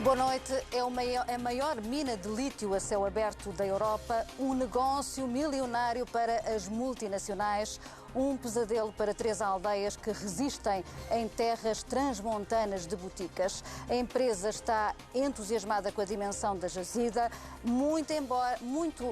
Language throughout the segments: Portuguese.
Boa noite. É a maior mina de lítio a céu aberto da Europa, um negócio milionário para as multinacionais, um pesadelo para 3 aldeias que resistem em terras transmontanas de Boticas. A empresa está entusiasmada com a dimensão da jazida, muito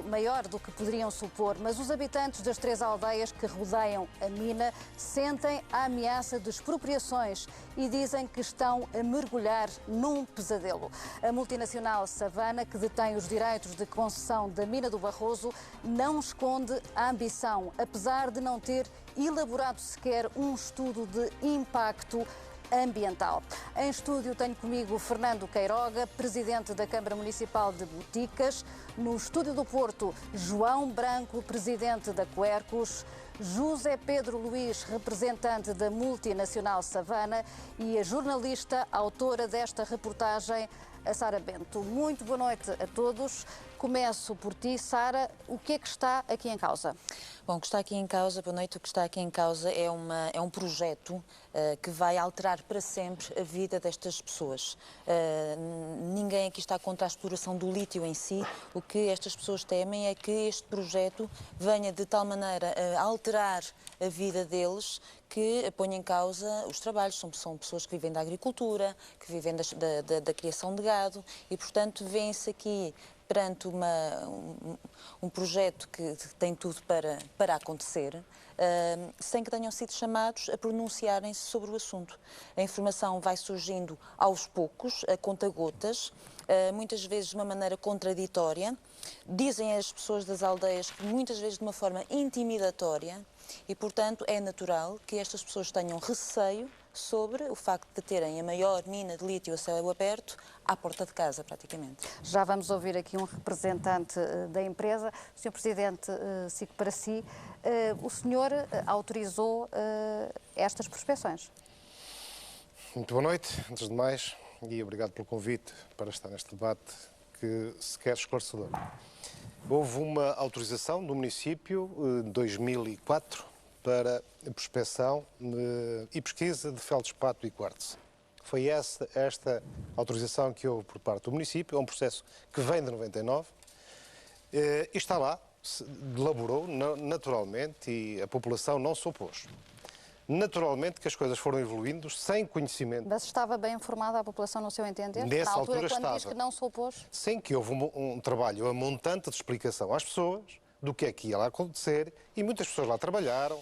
maior do que poderiam supor, mas os habitantes das 3 aldeias que rodeiam a mina sentem a ameaça de expropriações e dizem que estão a mergulhar num pesadelo. A multinacional Savana, que detém os direitos de concessão da mina do Barroso, não esconde a ambição, apesar de não ter elaborado sequer um estudo de impacto ambiental. Em estúdio tenho comigo Fernando Queiroga, presidente da Câmara Municipal de Boticas. No estúdio do Porto, João Branco, presidente da Quercus. José Pedro Luís, representante da multinacional Savana, e a jornalista, autora desta reportagem, a Sara Bento. Muito boa noite a todos. Começo por ti, Sara. O que é que está aqui em causa? Bom, o que está aqui em causa, boa noite, o que está aqui em causa é um projeto que vai alterar para sempre a vida destas pessoas. Ninguém aqui está contra a exploração do lítio em si. O que estas pessoas temem é que este projeto venha de tal maneira a alterar a vida deles que ponha em causa os trabalhos. São pessoas que vivem da agricultura, que vivem da criação de gado e, portanto, vêm-se aqui perante um projeto que tem tudo para acontecer, sem que tenham sido chamados a pronunciarem-se sobre o assunto. A informação vai surgindo aos poucos, a conta-gotas, muitas vezes de uma maneira contraditória. Dizem as pessoas das aldeias que muitas vezes de uma forma intimidatória e, portanto, é natural que estas pessoas tenham receio sobre o facto de terem a maior mina de lítio a céu aberto à porta de casa, praticamente. Já vamos ouvir aqui um representante da empresa. Sr. Presidente, sigo para si. O senhor autorizou estas prospecções? Muito boa noite, antes de mais, e obrigado pelo convite para estar neste debate que se quer esclarecedor. Houve uma autorização do município em 2004 para a prospecção e pesquisa de feldspato e quartzo. Foi esta autorização que houve por parte do município, é um processo que vem de 99 e está lá, se elaborou naturalmente e a população não se opôs. Naturalmente que as coisas foram evoluindo sem conhecimento. Mas estava bem informada a população no seu entender? Nessa Na altura, altura quando estava. diz que não se opôs? Sem que houve um trabalho, montante de explicação às pessoas do que é que ia lá acontecer e muitas pessoas lá trabalharam,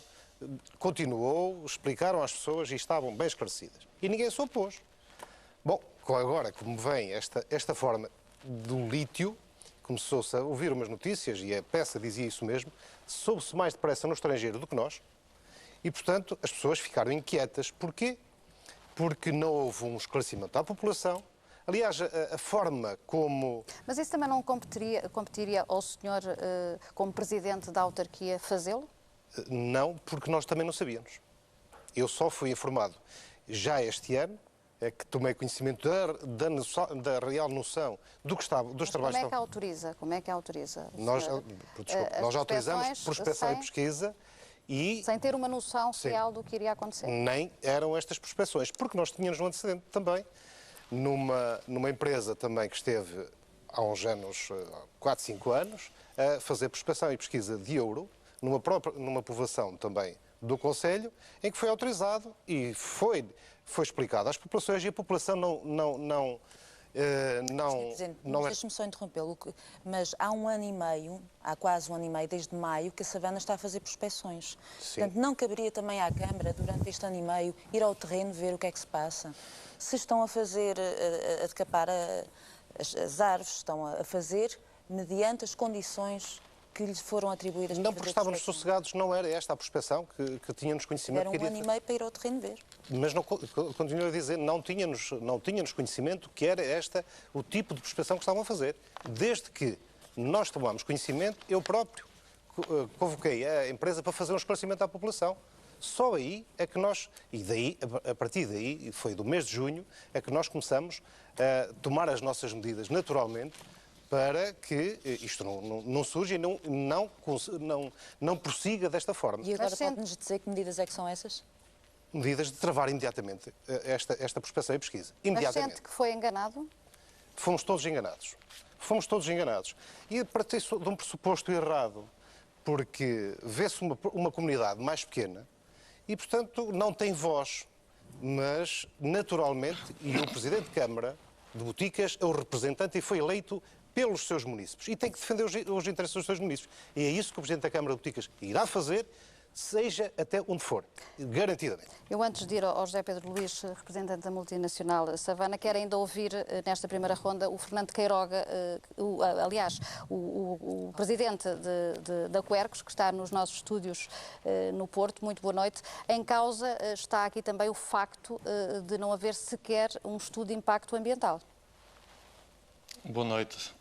continuou, explicaram às pessoas e estavam bem esclarecidas. E ninguém se opôs. Bom, agora como vem esta forma do lítio, começou-se a ouvir umas notícias e a peça dizia isso mesmo, soube-se mais depressa no estrangeiro do que nós e, portanto, as pessoas ficaram inquietas. Porquê? Porque não houve um esclarecimento à população. Aliás, a forma como... Mas isso também não competiria ao senhor, como presidente da autarquia, fazê-lo? Não, porque nós também não sabíamos. Eu só fui informado já este ano, é que tomei conhecimento da real noção do que estava, dos trabalhos... Como é que autoriza? Como é que autoriza? Nós autorizamos prospecção e pesquisa e... Sem ter uma noção real do que iria acontecer? Nem eram estas prospeções, porque nós tínhamos um antecedente também, numa empresa também que esteve há uns anos, 4, 5 anos, a fazer prospecção e pesquisa de ouro, numa povoação também do Conselho, em que foi autorizado e foi explicado às populações e a população não Deixe-me só interrompê-lo, mas há um ano e meio, há quase um ano e meio, desde maio, que a Savana está a fazer prospecções. Sim. Portanto, não caberia também à Câmara, durante este ano e meio, ir ao terreno ver o que é que se passa? Se estão a fazer, a decapar as árvores, estão a fazer mediante as condições que lhes foram atribuídas. Não, porque estávamos sossegados, não era esta a prospecção que tínhamos conhecimento. Era um ano e meio para ir ao terreno ver. Mas continuo a dizer, não tínhamos conhecimento que era o tipo de prospecção que estavam a fazer. Desde que nós tomámos conhecimento, eu próprio convoquei a empresa para fazer um esclarecimento à população. Só aí é que nós, e daí, a partir daí, foi do mês de junho, é que nós começamos a tomar as nossas medidas naturalmente, para que isto não surja e não prossiga desta forma. E agora pode-nos dizer que medidas é que são essas? Medidas de travar imediatamente esta prospeção e pesquisa. Mas sente que foi enganado? fomos todos enganados. Fomos todos enganados. E a partir de um pressuposto errado, porque vê-se uma comunidade mais pequena e, portanto, não tem voz. Mas, naturalmente, e o Presidente de Câmara de Boticas é o representante e foi eleito pelos seus munícipes. E tem que defender os interesses dos seus munícipes. E é isso que o Presidente da Câmara de Boticas irá fazer, seja até onde for, garantidamente. Eu, antes de ir ao José Pedro Luís, representante da multinacional Savana, quero ainda ouvir, nesta primeira ronda, o Fernando Queiroga, o presidente da Quercus, que está nos nossos estúdios no Porto. Muito boa noite. Em causa está aqui também o facto de não haver sequer um estudo de impacto ambiental. Boa noite.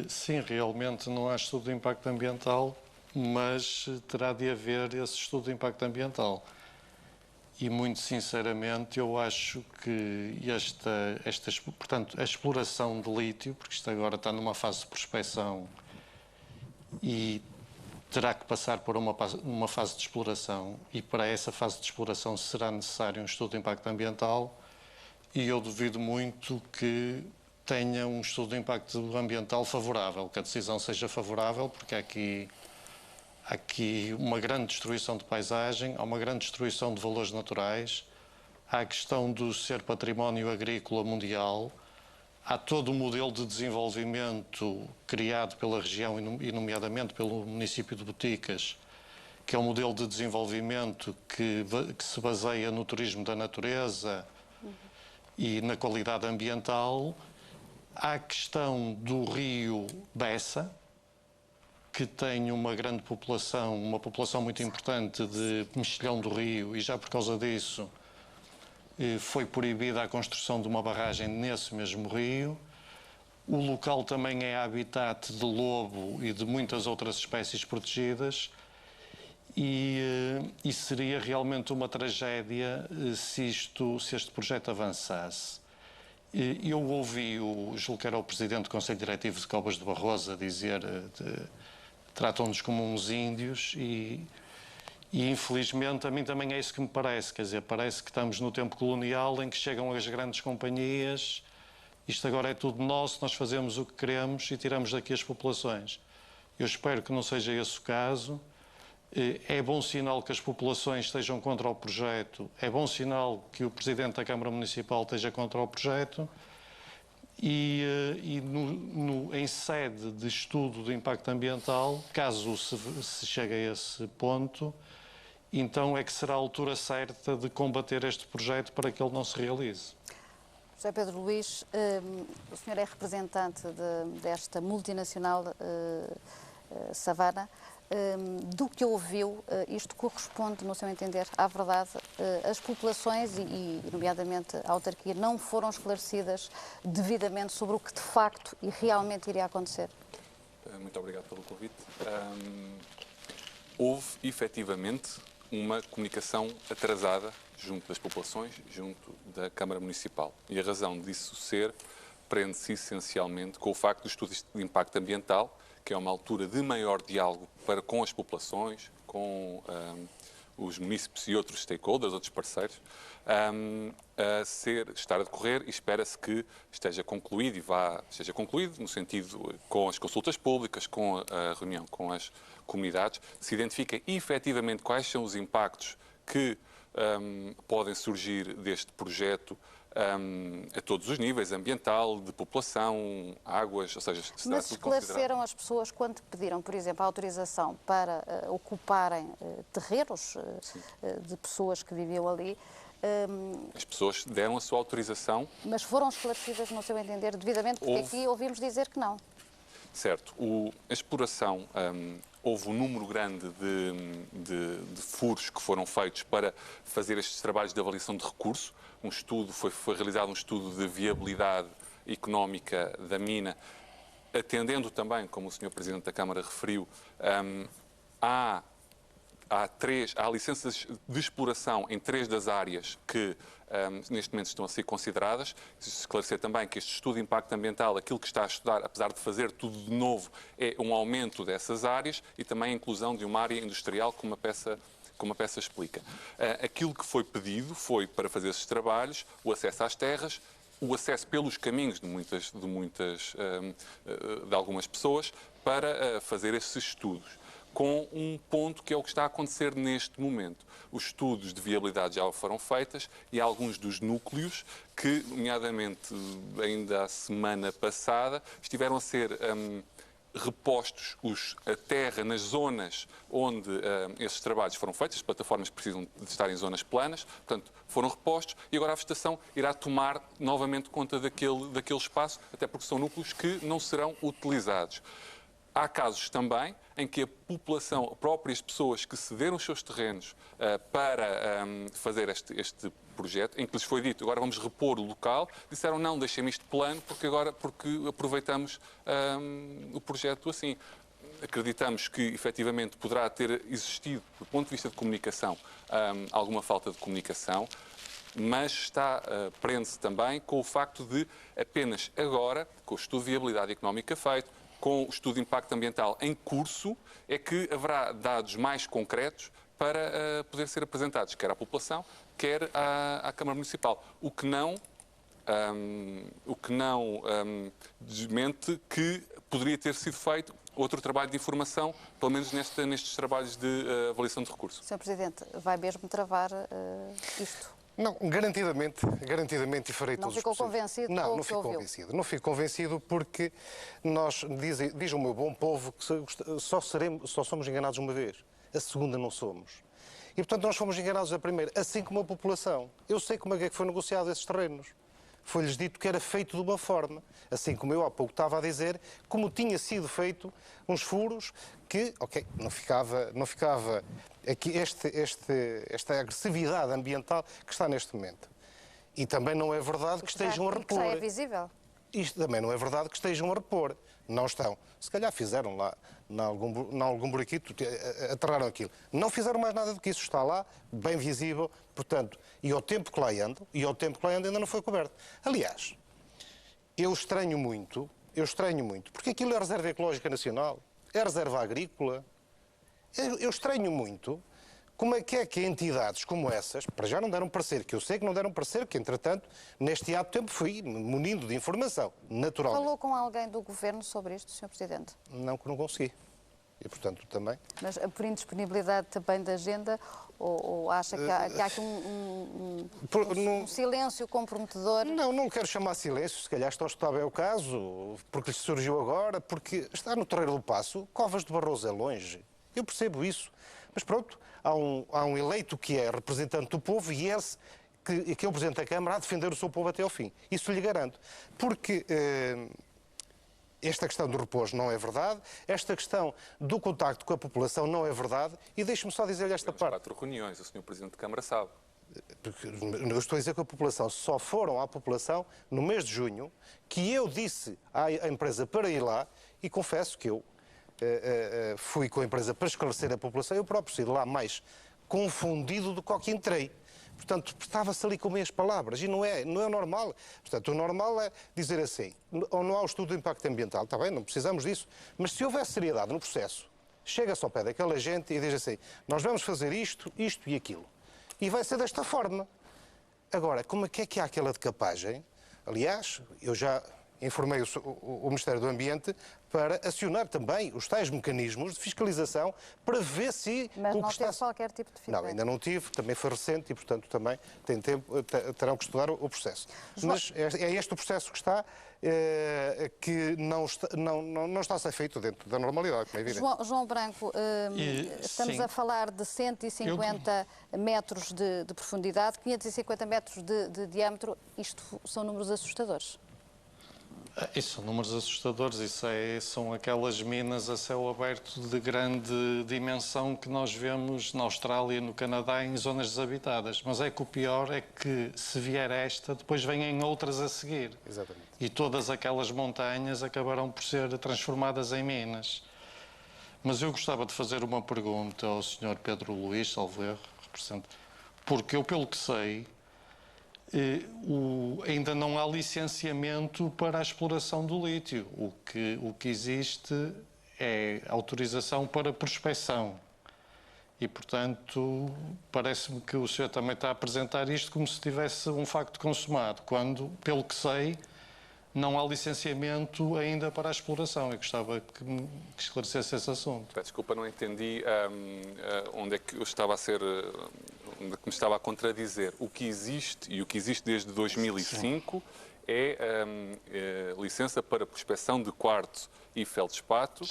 Sim, realmente não há estudo de impacto ambiental, mas terá de haver esse estudo de impacto ambiental. E, muito sinceramente, eu acho que portanto, a exploração de lítio, porque isto agora está numa fase de prospecção e terá que passar por uma fase de exploração, e para essa fase de exploração será necessário um estudo de impacto ambiental, e eu duvido muito que tenha um estudo de impacto ambiental favorável, que a decisão seja favorável, porque há aqui uma grande destruição de paisagem, há uma grande destruição de valores naturais, há a questão do ser património agrícola mundial, há todo um modelo de desenvolvimento criado pela região e nomeadamente pelo município de Boticas, que é um modelo de desenvolvimento que se baseia no turismo da natureza e na qualidade ambiental. Há a questão do rio Bessa, que tem uma grande população, uma população muito importante de mexilhão do rio, e já por causa disso foi proibida a construção de uma barragem nesse mesmo rio. O local também é habitat de lobo e de muitas outras espécies protegidas, e seria realmente uma tragédia se este projeto avançasse. Eu ouvi, julgo que era o Presidente do Conselho Diretivo de Cobas de Barroso, a dizer tratam-nos como uns índios e infelizmente a mim também é isso que me parece, quer dizer, parece que estamos no tempo colonial em que chegam as grandes companhias, isto agora é tudo nosso, nós fazemos o que queremos e tiramos daqui as populações. Eu espero que não seja esse o caso. É bom sinal que as populações estejam contra o projeto, é bom sinal que o Presidente da Câmara Municipal esteja contra o projeto, e em sede de estudo de impacto ambiental, caso se chegue a esse ponto, então é que será a altura certa de combater este projeto para que ele não se realize. José Pedro Luís, o senhor é representante desta multinacional Savana. Do que ouviu, isto corresponde, no seu entender, à verdade? As populações e nomeadamente a autarquia, não foram esclarecidas devidamente sobre o que de facto e realmente iria acontecer? Muito obrigado pelo convite. Houve, efetivamente, uma comunicação atrasada junto das populações, junto da Câmara Municipal. E a razão disso prende-se essencialmente com o facto do estudo de impacto ambiental, que é uma altura de maior diálogo com as populações, com os munícipes e outros stakeholders, outros parceiros, estar a decorrer, e espera-se que esteja concluído esteja concluído no sentido com as consultas públicas, com a reunião com as comunidades, se identifiquem efetivamente quais são os impactos que podem surgir deste projeto a todos os níveis, ambiental, de população, águas, ou seja... Mas esclareceram as pessoas quando pediram, por exemplo, a autorização para ocuparem terrenos de pessoas que viviam ali? As pessoas deram a sua autorização. Mas foram esclarecidas, no seu entender, devidamente, porque aqui ouvimos dizer que não. Certo. A exploração, houve um número grande de furos que foram feitos para fazer estes trabalhos de avaliação de recurso. Foi realizado um estudo de viabilidade económica da mina, atendendo também, como o Sr. Presidente da Câmara referiu, há licenças de exploração em 3 das áreas que neste momento estão a ser consideradas. Esclarecer também que este estudo de impacto ambiental, aquilo que está a estudar, apesar de fazer tudo de novo, é um aumento dessas áreas e também a inclusão de uma área industrial, como a peça explica. Aquilo que foi pedido foi, para fazer esses trabalhos, o acesso às terras o acesso pelos caminhos de algumas pessoas para fazer esses estudos, com um ponto que é o que está a acontecer neste momento. Os estudos de viabilidade já foram feitos e alguns dos núcleos que, nomeadamente ainda a semana passada, estiveram a ser repostos a terra nas zonas onde esses trabalhos foram feitos. As plataformas precisam de estar em zonas planas, portanto, foram repostos e agora a vegetação irá tomar novamente conta daquele espaço, até porque são núcleos que não serão utilizados. Há casos também em que a população, próprias pessoas que cederam os seus terrenos para fazer este projeto, em que lhes foi dito, agora vamos repor o local, disseram não, deixem-me isto plano porque aproveitamos o projeto assim. Acreditamos que, efetivamente, poderá ter existido, do ponto de vista de comunicação, alguma falta de comunicação, mas prende-se também com o facto de apenas agora, com o estudo de viabilidade económica feito, com o estudo de impacto ambiental em curso, é que haverá dados mais concretos para poder ser apresentados, quer à população, quer à Câmara Municipal. O que não desmente que poderia ter sido feito outro trabalho de informação, pelo menos nestes trabalhos de avaliação de recursos. Sr. Presidente, vai mesmo travar isto? Não, garantidamente e farei todos os possíveis. Não ficou convencido? Não fico convencido. Não fico convencido porque diz o meu bom povo que só somos enganados uma vez. A segunda não somos. E, portanto, nós fomos enganados a primeira, assim como a população. Eu sei como é que foi negociado esses terrenos. Foi-lhes dito que era feito de uma forma, assim como eu há pouco estava a dizer, como tinha sido feito uns furos que, não ficava aqui esta agressividade ambiental que está neste momento. E também não é verdade que estejam a repor. Já é visível. Isto também não é verdade que estejam a repor. Não estão. Se calhar fizeram lá, em algum buraquito, aterraram aquilo. Não fizeram mais nada do que isso. Está lá, bem visível, portanto, e ao tempo que lá ando, ainda não foi coberto. Aliás, eu estranho muito, porque aquilo é reserva ecológica nacional, é reserva agrícola. Eu estranho muito como é que entidades como essas, para já não deram parecer, que eu sei que não deram parecer, que entretanto, neste ato tempo fui munindo de informação, naturalmente. Falou com alguém do Governo sobre isto, Sr. Presidente? Não, que não consegui. E, portanto, também. Mas por indisponibilidade também da agenda, ou acha que há aqui um silêncio comprometedor? Não quero chamar silêncio, se calhar está a escutar bem o caso, porque lhe surgiu agora, porque está no Terreiro do Paço, Covas de Barroso é longe. Eu percebo isso. Mas pronto, há um eleito que é representante do povo e esse que é o Presidente da Câmara a defender o seu povo até ao fim. Isso lhe garanto. Porque esta questão do repouso não é verdade, esta questão do contacto com a população não é verdade, e deixe-me só dizer-lhe esta parte. 4 reuniões, o Sr. Presidente da Câmara sabe. Porque eu estou a dizer que a população, só foram à população no mês de junho, que eu disse à empresa para ir lá, e confesso que eu fui com a empresa para esclarecer a população, eu próprio saí de lá mais confundido do que ao que entrei. Portanto, estava-se ali com meias palavras e não é normal. Portanto, o normal é dizer assim, ou não há o estudo de impacto ambiental, está bem, não precisamos disso, mas se houver seriedade no processo, chega-se ao pé daquela gente e diz assim, nós vamos fazer isto e aquilo. E vai ser desta forma. Agora, como é que há aquela decapagem? Aliás, eu já informei o Ministério do Ambiente para acionar também os tais mecanismos de fiscalização para ver se... Mas não teve qualquer tipo de feedback? Não, ainda não tive, também foi recente e, portanto, também terão que estudar o processo. Mas é este o processo que está, que não está a ser feito dentro da normalidade, como é evidente. João Branco, estamos a falar de 150 metros de profundidade, 550 metros de diâmetro. Isto são números assustadores. Isso são números assustadores, são aquelas minas a céu aberto de grande dimensão que nós vemos na Austrália e no Canadá em zonas desabitadas. Mas é que o pior é que se vier esta, depois vêm outras a seguir. Exatamente. E todas aquelas montanhas acabarão por ser transformadas em minas. Mas eu gostava de fazer uma pergunta ao Sr. Pedro Luís, salvo erro, representante, porque eu, pelo que sei, ainda não há licenciamento para a exploração do lítio. O que existe é autorização para prospecção. E, portanto, parece-me que o senhor também está a apresentar isto como se tivesse um facto consumado, quando, pelo que sei, não há licenciamento ainda para a exploração. Eu gostava que esclarecesse esse assunto. Desculpa, não entendi onde é que eu estava a ser, onde é que me estava a contradizer. O que existe, e o que existe desde 2005, é licença para prospecção de quartzo e feldspato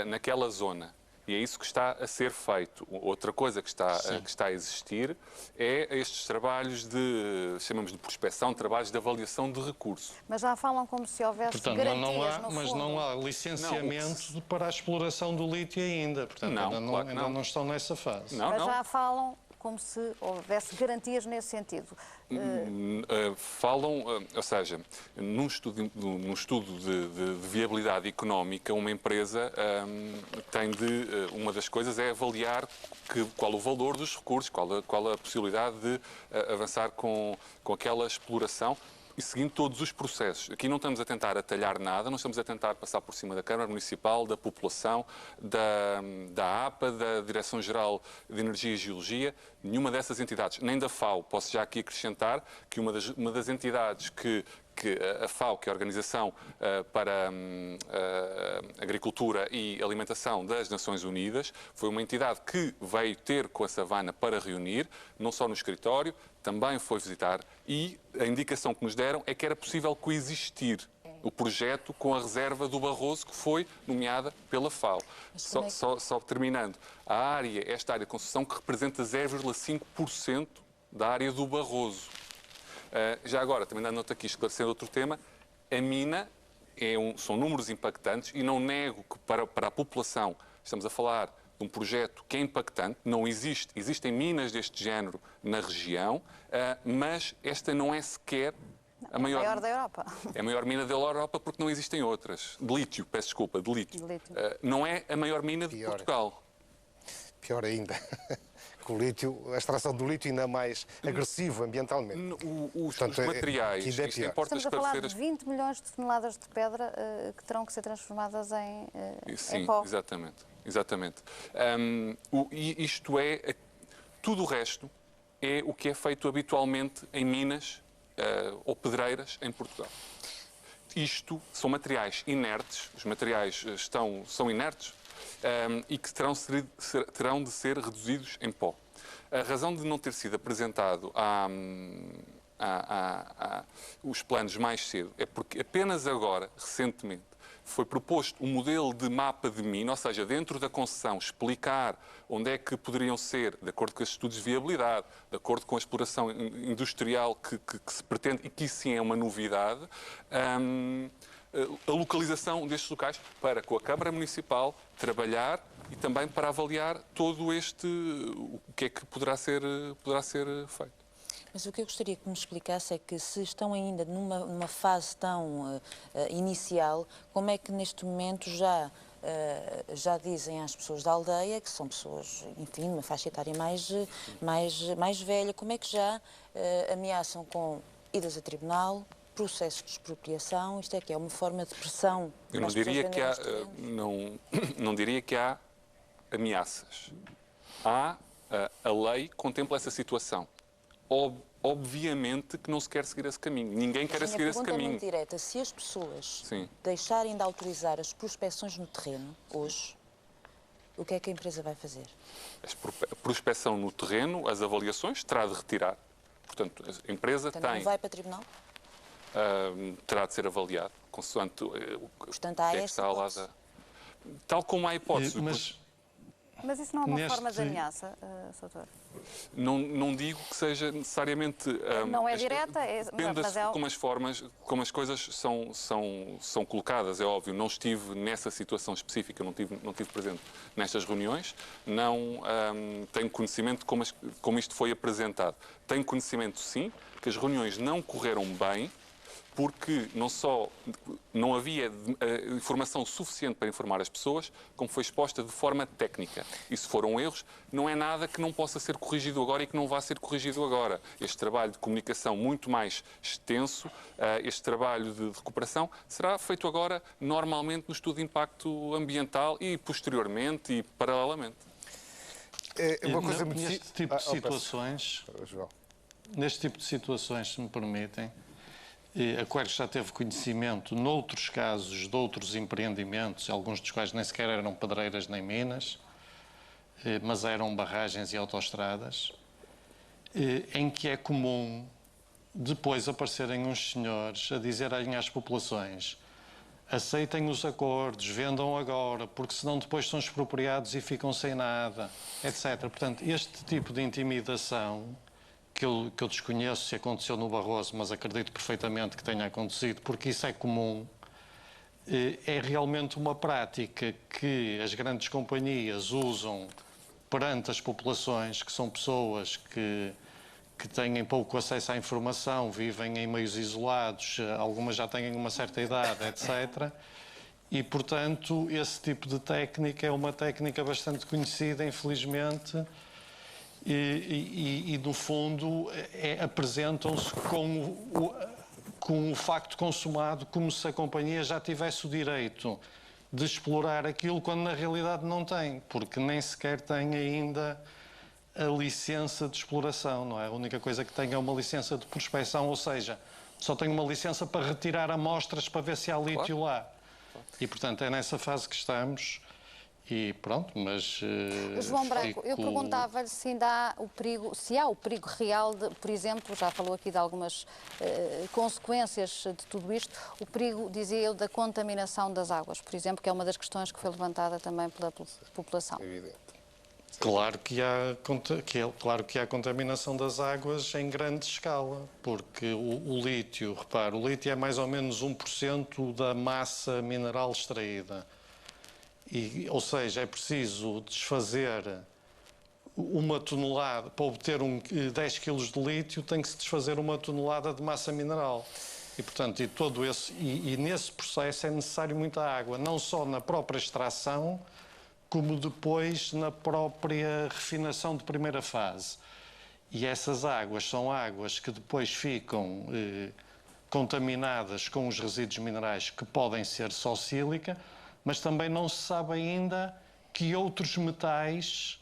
naquela zona. E é isso que está a ser feito. Outra coisa que está a existir é estes trabalhos chamamos de prospecção, trabalhos de avaliação de recursos. Mas já falam como se houvesse Portanto, garantias, no mas fundo. não há licenciamento para a exploração do lítio ainda. Portanto, ainda não estão nessa fase. Mas já falam como se houvesse garantias nesse sentido. Falam, ou seja, num estudo de viabilidade económica, uma empresa uma das coisas é avaliar qual o valor dos recursos, qual a possibilidade de avançar com aquela exploração, e seguindo todos os processos. Aqui não estamos a tentar atalhar nada, não estamos a tentar passar por cima da Câmara Municipal, da população, da APA, da Direção-Geral de Energia e Geologia, nenhuma dessas entidades, nem da FAO. Posso já aqui acrescentar que uma das entidades que a FAO, que é a Organização para a Agricultura e Alimentação das Nações Unidas, foi uma entidade que veio ter com a Savana para reunir, não só no escritório, também foi visitar, e a indicação que nos deram é que era possível coexistir o projeto com a reserva do Barroso, que foi nomeada pela FAO. Só terminando, esta área de concessão que representa 0,5% da área do Barroso. Já agora, também dando nota aqui, esclarecendo outro tema, a mina são números impactantes e não nego que para a população estamos a falar de um projeto que é impactante, não existem minas deste género na região, mas esta não é sequer a maior da Europa. É a maior mina da Europa porque não existem outras. De lítio, peço desculpa, de lítio. Não é a maior mina de Portugal. Pior ainda. Com o lítio, a extração do lítio ainda mais agressivo ambientalmente. Os materiais, isto importa Estamos a falar de 20 milhões de toneladas de pedra que terão que ser transformadas em pó. Exatamente. Tudo o resto é o que é feito habitualmente em minas ou pedreiras em Portugal. Isto são materiais inertes, os materiais são inertes, e que terão de ser reduzidos em pó. A razão de não ter sido apresentado os planos mais cedo é porque apenas agora, recentemente, foi proposto um modelo de mapa de mina, ou seja, dentro da concessão, explicar onde é que poderiam ser, de acordo com os estudos de viabilidade, de acordo com a exploração industrial que se pretende, e que isso sim é uma novidade, a localização destes locais para, com a Câmara Municipal, trabalhar e também para avaliar todo o que é que poderá ser feito. Mas o que eu gostaria que me explicasse é que se estão ainda numa fase tão inicial, como é que neste momento já dizem às pessoas da aldeia, que são pessoas, enfim, numa faixa etária mais velha, como é que já ameaçam com idas a tribunal, processo de expropriação? Isto é que é uma forma de pressão. Eu não diria que há, não diria que há ameaças. A lei contempla essa situação. Obviamente que não se quer seguir esse caminho. Ninguém quer seguir esse caminho. Muito direta. Se as pessoas deixarem de autorizar as prospecções no terreno, hoje, o que é que a empresa vai fazer? A prospecção no terreno, as avaliações, terá de retirar. Portanto, a empresa não vai para tribunal? Terá de ser avaliado, consoante portanto, há essa hipótese. Tal como há hipótese. Mas isso não é uma forma de ameaça, Soutor? Não digo que seja necessariamente... não é direta, mas é... como as coisas são colocadas, é óbvio. Não estive nessa situação específica, não tive presente nestas reuniões, não tenho conhecimento de como isto foi apresentado. Tenho conhecimento, sim, que as reuniões não correram bem, porque não só não havia informação suficiente para informar as pessoas, como foi exposta de forma técnica. E se foram erros, não é nada que não possa ser corrigido agora e que não vá ser corrigido agora. Este trabalho de comunicação muito mais extenso, este trabalho de recuperação, será feito agora normalmente no estudo de impacto ambiental e posteriormente e paralelamente. É uma coisa muito... Neste tipo de situações, João. neste tipo de situações, se me permitem, a Quercus já teve conhecimento, noutros casos, de outros empreendimentos, alguns dos quais nem sequer eram pedreiras nem minas, mas eram barragens e autoestradas, em que é comum depois aparecerem uns senhores a dizerem às populações: aceitem os acordos, vendam agora, porque senão depois são expropriados e ficam sem nada, etc. Portanto, este tipo de intimidação, que eu desconheço se aconteceu no Barroso, mas acredito perfeitamente que tenha acontecido, porque isso é comum, é realmente uma prática que as grandes companhias usam perante as populações, que são pessoas que têm pouco acesso à informação, vivem em meios isolados, algumas já têm uma certa idade, etc. E, portanto, esse tipo de técnica é uma técnica bastante conhecida, infelizmente, e no fundo, apresentam-se com o facto consumado, como se a companhia já tivesse o direito de explorar aquilo, quando na realidade não tem, porque nem sequer tem ainda a licença de exploração, não é? A única coisa que tem é uma licença de prospecção, ou seja, só tem uma licença para retirar amostras para ver se há lítio lá. E, portanto, é nessa fase que estamos. E pronto, mas... João Branco, eu perguntava-lhe se ainda há o perigo, se há o perigo real de, por exemplo, já falou aqui de algumas consequências de tudo isto, o perigo, dizia eu, da contaminação das águas, por exemplo, que é uma das questões que foi levantada também pela população. Evidente. Claro que há contaminação das águas em grande escala, porque o lítio, repare, o lítio é mais ou menos 1% da massa mineral extraída. Ou seja, é preciso desfazer uma tonelada, para obter 10 kg de lítio, tem que se desfazer uma tonelada de massa mineral. E, portanto, nesse processo é necessário muita água, não só na própria extração, como depois na própria refinação de primeira fase. E essas águas são águas que depois ficam contaminadas com os resíduos minerais, que podem ser só sílica, mas também não se sabe ainda que outros metais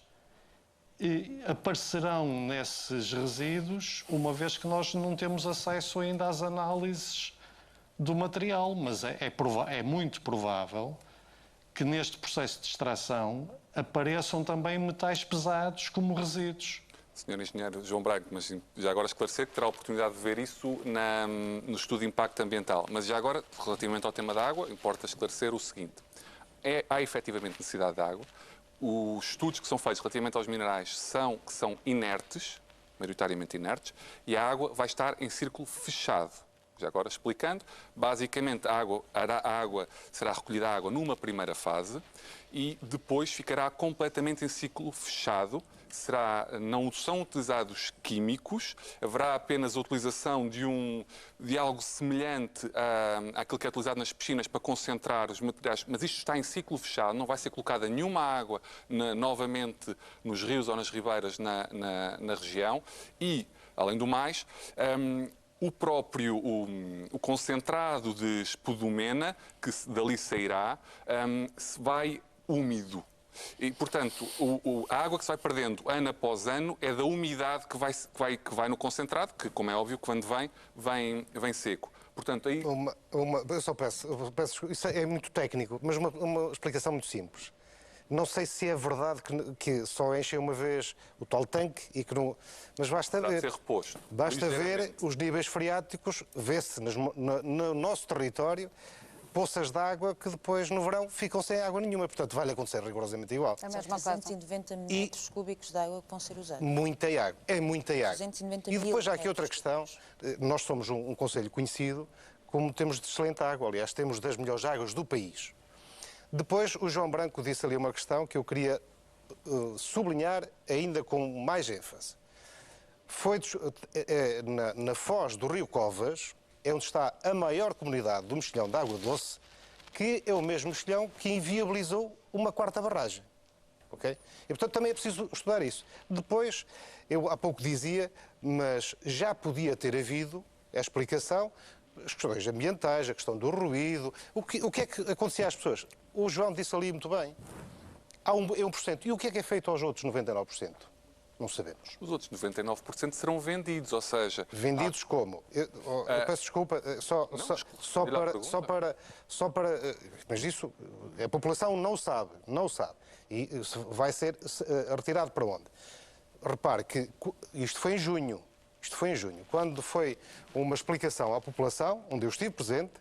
aparecerão nesses resíduos, uma vez que nós não temos acesso ainda às análises do material. Mas é muito provável que neste processo de extração apareçam também metais pesados como resíduos. Sr. Engenheiro João Branco, mas já agora esclarecer que terá a oportunidade de ver isso no estudo de impacto ambiental. Mas já agora, relativamente ao tema da água, importa esclarecer o seguinte. Há efetivamente necessidade de água. Os estudos que são feitos relativamente aos minerais que são inertes, maioritariamente inertes, e a água vai estar em círculo fechado. Já agora explicando, basicamente a água será recolhida a água numa primeira fase e depois ficará completamente em ciclo fechado. Não são utilizados químicos, haverá apenas a utilização de algo semelhante àquilo que é utilizado nas piscinas para concentrar os materiais, mas isto está em ciclo fechado, não vai ser colocada nenhuma água novamente nos rios ou nas ribeiras na região e, além do mais, o concentrado de espudumena, que dali sairá, vai úmido. E, portanto, a água que se vai perdendo ano após ano é da umidade que vai no concentrado, que, como é óbvio, quando vem seco. Portanto, aí... Eu só peço, isso é muito técnico, mas uma explicação muito simples. Não sei se é verdade que só enchem uma vez o tal tanque e que não... Mas basta ver... ser reposto. Basta ver os níveis freáticos, vê-se no nosso território poças de água que depois, no verão, ficam sem água nenhuma. Portanto, vai acontecer rigorosamente igual. É mesmo 290 metros cúbicos de água que vão ser usados. Muita água. É muita água. 290 e depois há aqui mil outra questão. Nós somos um concelho conhecido como temos de excelente água. Aliás, temos das melhores águas do país. Depois, o João Branco disse ali uma questão que eu queria sublinhar ainda com mais ênfase. Foi na foz do Rio Covas, é onde está a maior comunidade do mexilhão de água doce, que é o mesmo mexilhão que inviabilizou uma quarta barragem. Okay? E, portanto, também é preciso estudar isso. Depois, eu há pouco dizia, mas já podia ter havido a explicação, as questões ambientais, a questão do ruído, o que é que acontecia às pessoas? O João disse ali muito bem. Há 1%. E o que é feito aos outros 99%? Não sabemos. Os outros 99% serão vendidos, ou seja... Vendidos como? Eu peço desculpa, só para... Mas isso a população não sabe. E vai ser retirado para onde? Repare que isto foi em junho. Quando foi uma explicação à população, onde eu estive presente,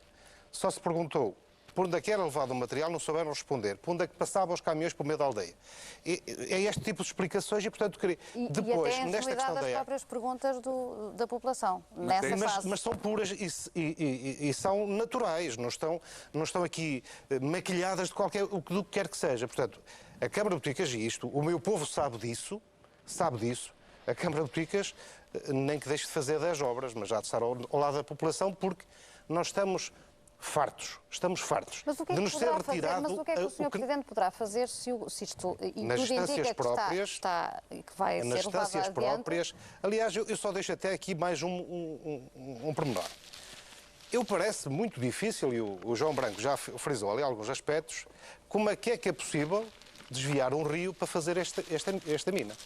só se perguntou por onde é que era levado o material, não souberam responder. Por onde é que passavam os caminhões para o meio da aldeia. É este tipo de explicações e, portanto, depois, e até nesta questão das próprias perguntas da população, nessa fase. Mas são puras e são naturais, não estão aqui maquilhadas do que quer que seja. Portanto, a Câmara de Boticas, e isto, o meu povo sabe disso, a Câmara de Boticas nem que deixe de fazer 10 obras, mas já de estar ao lado da população, porque nós estamos fartos. Mas o que é de nos ser retirado. Mas o que é que o Sr. Presidente poderá fazer se isto e nas tudo instâncias indica próprias, que vai nas ser levado instâncias adiante? próprias. Aliás, eu só deixo até aqui mais um pormenor. Eu parece muito difícil, e o João Branco já frisou ali alguns aspectos, como é que é possível desviar um rio para fazer esta mina.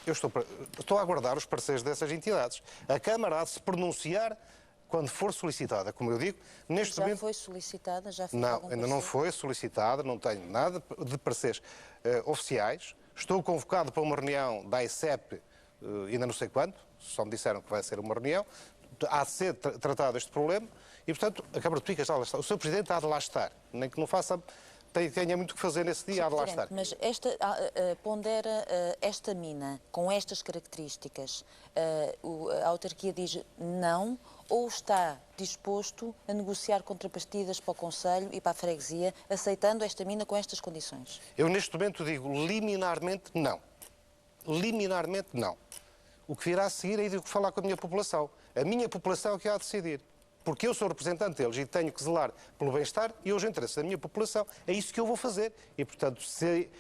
Eu estou a aguardar os parceiros dessas entidades. A Câmara há de se pronunciar quando for solicitada. Como eu digo, neste momento... Já foi solicitada? Não, ainda não foi solicitada, não tenho nada de pareceres oficiais. Estou convocado para uma reunião da ICEP, ainda não sei quando, só me disseram que vai ser uma reunião. Há de ser tratado este problema e, portanto, a Câmara de Boticas há de lá estar. O Sr. Presidente há de lá estar, nem que não faça... tenha muito que fazer nesse dia, há de lá estar. Mas pondera esta mina, com estas características, a autarquia diz não ou está disposto a negociar contrapartidas para o Conselho e para a freguesia, aceitando esta mina com estas condições? Eu, neste momento, digo liminarmente não. Liminarmente não. O que virá a seguir é de falar com a minha população. A minha população é que há a decidir. Porque eu sou representante deles e tenho que zelar pelo bem-estar e os interesses da minha população. É isso que eu vou fazer. E, portanto, se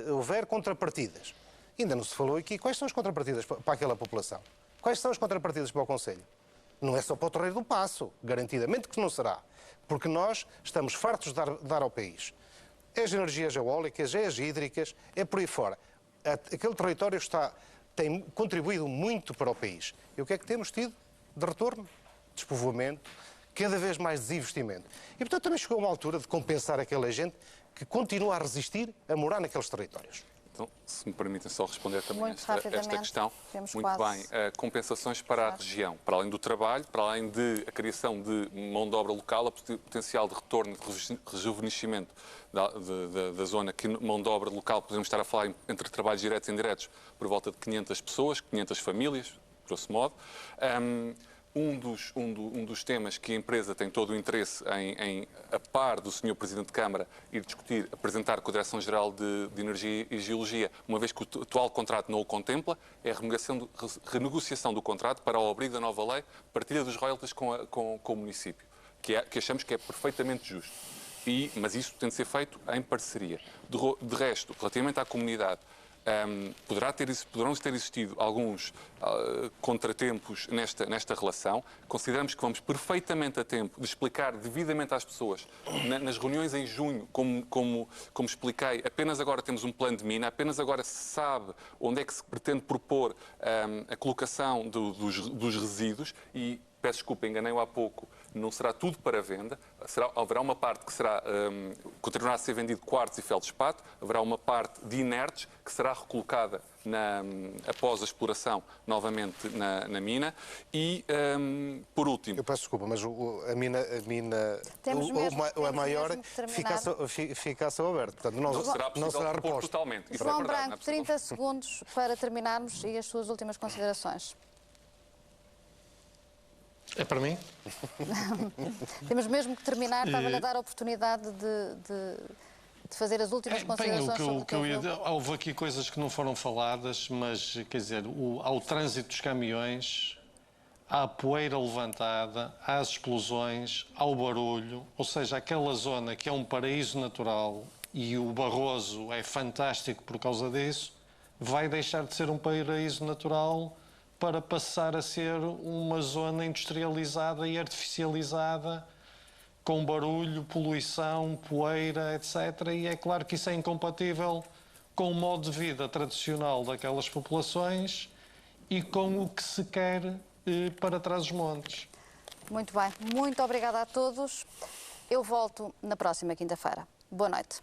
houver contrapartidas, ainda não se falou aqui, quais são as contrapartidas para aquela população? Quais são as contrapartidas para o Conselho? Não é só para o Torreiro do Paço, garantidamente que não será. Porque nós estamos fartos de dar ao país. É as energias eólicas, é as hídricas, é por aí fora. Aquele território tem contribuído muito para o país. E o que é que temos tido de retorno? Despovoamento, cada vez mais desinvestimento. E, portanto, também chegou uma altura de compensar aquela gente que continua a resistir a morar naqueles territórios. Então, se me permitem só responder também esta questão. Muito bem. Compensações para a região, para além do trabalho, para além da criação de mão de obra local, a potencial de retorno, de rejuvenescimento da zona, que mão de obra local, podemos estar a falar entre trabalhos diretos e indiretos, por volta de 500 pessoas, 500 famílias, grosso modo. Um dos temas que a empresa tem todo o interesse em, a par do Sr. Presidente de Câmara, ir discutir, apresentar com a Direção-Geral de Energia e Geologia, uma vez que o atual contrato não o contempla, é a renegociação do contrato para ao abrigo da nova lei, partilha dos royalties com o município, que achamos que é perfeitamente justo. Mas isso tem de ser feito em parceria. De resto, relativamente à comunidade, poderão ter existido alguns contratempos nesta relação. Consideramos que vamos perfeitamente a tempo de explicar devidamente às pessoas. Nas reuniões em junho, como expliquei, apenas agora temos um plano de mina, apenas agora se sabe onde é que se pretende propor a colocação dos resíduos e, peço desculpa, enganei-o há pouco, não será tudo para venda. Haverá uma parte que continuará a ser vendido quartzo e feldspato, haverá uma parte de inertes que será recolocada após a exploração novamente na mina e, por último... Eu peço desculpa, mas a mina a maior fica a céu aberto. Portanto, não será reposto. Totalmente. João Branco, 30 segundos para terminarmos e as suas últimas considerações. É para mim? Temos mesmo que terminar. Estava-lhe a dar a oportunidade de fazer as últimas considerações sobre o que houve aqui coisas que não foram faladas, mas, quer dizer, ao trânsito dos caminhões, à poeira levantada, às explosões, ao barulho, ou seja, aquela zona que é um paraíso natural e o Barroso é fantástico por causa disso, vai deixar de ser um paraíso natural para passar a ser uma zona industrializada e artificializada com barulho, poluição, poeira, etc. E é claro que isso é incompatível com o modo de vida tradicional daquelas populações e com o que se quer para Trás-os-Montes. Muito bem, muito obrigada a todos. Eu volto na próxima quinta-feira. Boa noite.